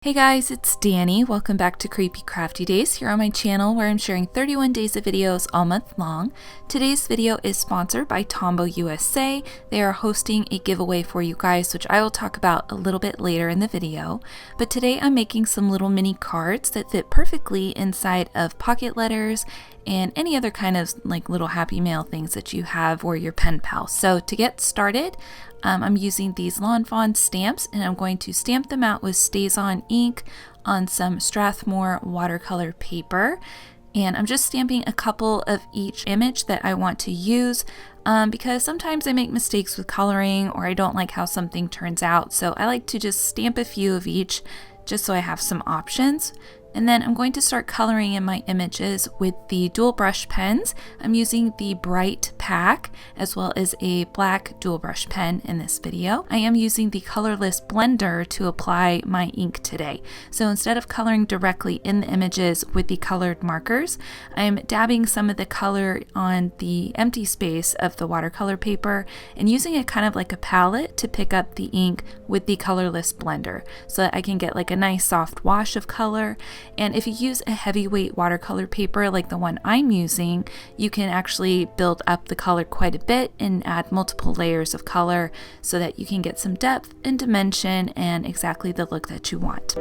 Hey guys, it's Danny. Welcome back to Creepy Crafty Days here on my channel where I'm sharing 31 days of videos all month long. Today's video is sponsored by Tombow USA. They are hosting a giveaway for you guys, which I will talk about a little bit later in the video. But today I'm making some little mini cards that fit perfectly inside of pocket letters and any other kind of like little happy mail things that you have or your pen pal. So to get started, I'm using these Lawn Fawn stamps and I'm going to stamp them out with StazOn ink on some Strathmore watercolor paper. And I'm just stamping a couple of each image that I want to use because sometimes I make mistakes with coloring or I don't like how something turns out. So I like to just stamp a few of each just so I have some options. And then I'm going to start coloring in my images with the dual brush pens. I'm using the Bright Pack as well as a black dual brush pen in this video. I am using the colorless blender to apply my ink today. So instead of coloring directly in the images with the colored markers, I'm dabbing some of the color on the empty space of the watercolor paper and using it kind of like a palette to pick up the ink with the colorless blender so that I can get like a nice soft wash of color. And if you use a heavyweight watercolor paper like the one I'm using, you can actually build up the color quite a bit and add multiple layers of color so that you can get some depth and dimension and exactly the look that you want.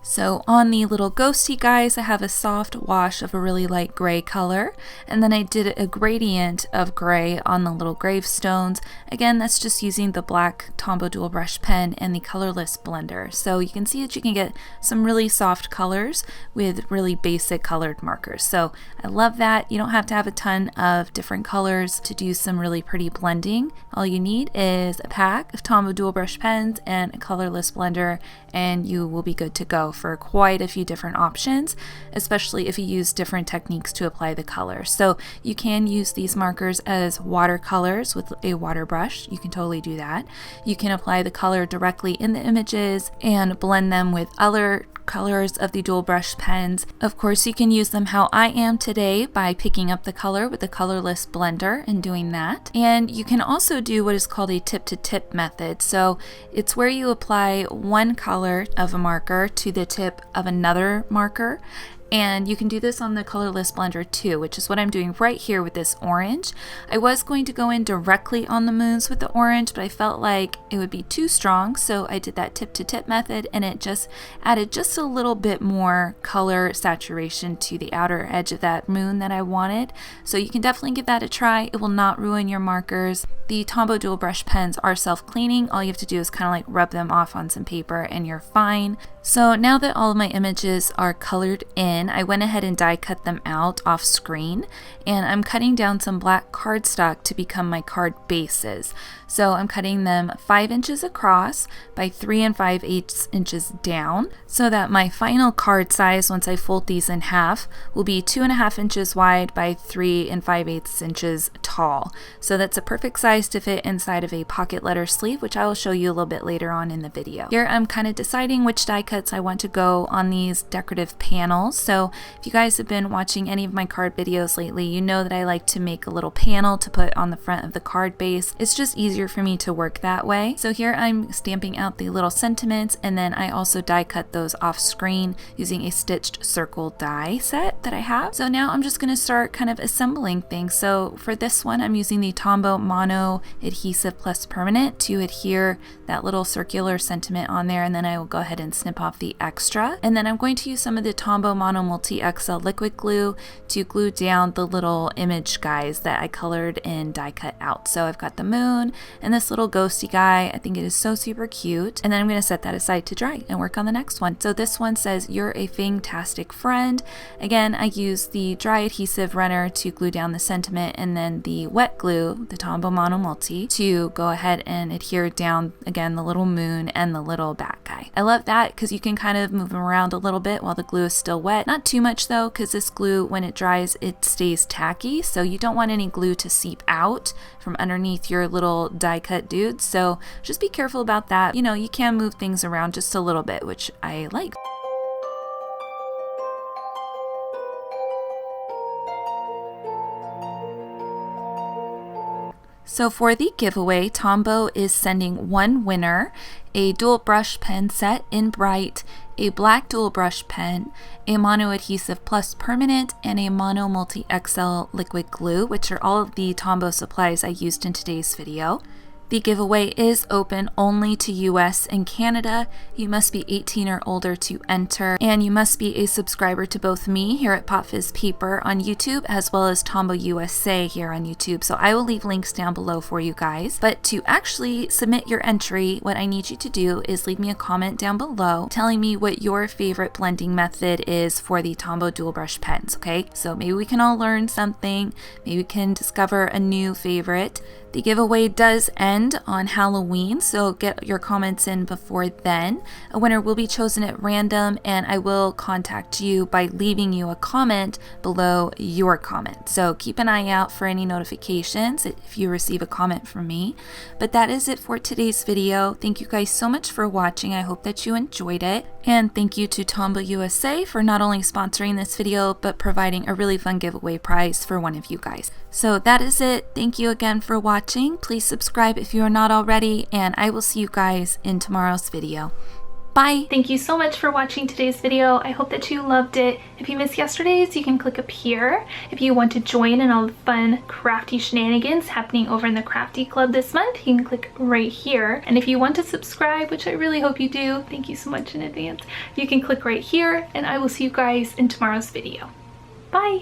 So on the little ghosty guys, I have a soft wash of a really light gray color, and then I did a gradient of gray on the little gravestones. Again, that's just using the black Tombow dual brush pen and the colorless blender. So you can see that you can get some really soft colors with really basic colored markers. So I love that. You don't have to have a ton of different colors to do some really pretty blending. All you need is a pack of Tombow dual brush pens and a colorless blender, and you will be good to go for quite a few different options, especially if you use different techniques to apply the color. So you can use these markers as watercolors with a water brush. You can totally do that. You can apply the color directly in the images and blend them with other colors of the dual brush pens. Of course, you can use them how I am today by picking up the color with the colorless blender and doing that. And you can also do what is called a tip to tip method. So it's where you apply one color of a marker to the tip of another marker. And you can do this on the colorless blender too, which is what I'm doing right here with this orange. I was going to go in directly on the moons with the orange, but I felt like it would be too strong. So I did that tip to tip method and it just added just a little bit more color saturation to the outer edge of that moon that I wanted. So you can definitely give that a try. It will not ruin your markers. The Tombow dual brush pens are self-cleaning. All you have to do is kind of like rub them off on some paper and you're fine. So now that all of my images are colored in, I went ahead and die cut them out off screen, and I'm cutting down some black cardstock to become my card bases. So I'm cutting them 5 inches across by 3 5/8 inches down so that my final card size, once I fold these in half, will be 2.5 inches wide by 3 5/8 inches tall. So that's a perfect size to fit inside of a pocket letter sleeve, which I will show you a little bit later on in the video. Here I'm kind of deciding which die cuts I want to go on these decorative panels. So if you guys have been watching any of my card videos lately, you know that I like to make a little panel to put on the front of the card base. It's just easier for me to work that way. So here I'm stamping out the little sentiments, and then I also die cut those off screen using a stitched circle die set that I have. So now I'm just going to start kind of assembling things. So for this one, I'm using the Tombow Mono Adhesive Plus Permanent to adhere that little circular sentiment on there, and then I will go ahead and snip off the extra. And then I'm going to use some of the Tombow Mono Multi XL liquid glue to glue down the little image guys that I colored and die cut out. So I've got the moon and this little ghosty guy. I think it is so super cute. And then I'm going to set that aside to dry and work on the next one. So this one says, "You're a fantastic friend." Again, I use the dry adhesive runner to glue down the sentiment, and then the wet glue, the Tombow Mono Multi, to go ahead and adhere down again the little moon and the little bat guy. I love that because you can kind of move them around a little bit while the glue is still wet wet. Not too much though, because this glue, when it dries, it stays tacky. So you don't want any glue to seep out from underneath your little die cut dudes. So just be careful about that. You know, you can move things around just a little bit, which I like. So for the giveaway, Tombow is sending one winner a dual brush pen set in Bright, a black dual brush pen, a mono adhesive plus permanent, and a mono multi XL liquid glue, which are all of the Tombow supplies I used in today's video. The giveaway is open only to US and Canada. You must be 18 or older to enter, and you must be a subscriber to both me here at PopFizzPaper on YouTube as well as Tombow USA here on YouTube. So I will leave links down below for you guys. But to actually submit your entry, what I need you to do is leave me a comment down below telling me what your favorite blending method is for the Tombow dual brush pens, okay? So maybe we can all learn something, maybe we can discover a new favorite. The giveaway does end on Halloween, so get your comments in before then. A winner will be chosen at random, and I will contact you by leaving you a comment below your comment. So keep an eye out for any notifications if you receive a comment from me. But that is it for today's video. Thank you guys so much for watching. I hope that you enjoyed it. And thank you to Tombow USA for not only sponsoring this video, but providing a really fun giveaway prize for one of you guys. So that is it. Thank you again for watching. Please subscribe if you are not already, and I will see you guys in tomorrow's video. Bye! Thank you so much for watching today's video. I hope that you loved it. If you missed yesterday's, you can click up here. If you want to join in all the fun crafty shenanigans happening over in the Crafty Club this month, you can click right here. And if you want to subscribe, which I really hope you do, thank you so much in advance, you can click right here, and I will see you guys in tomorrow's video. Bye!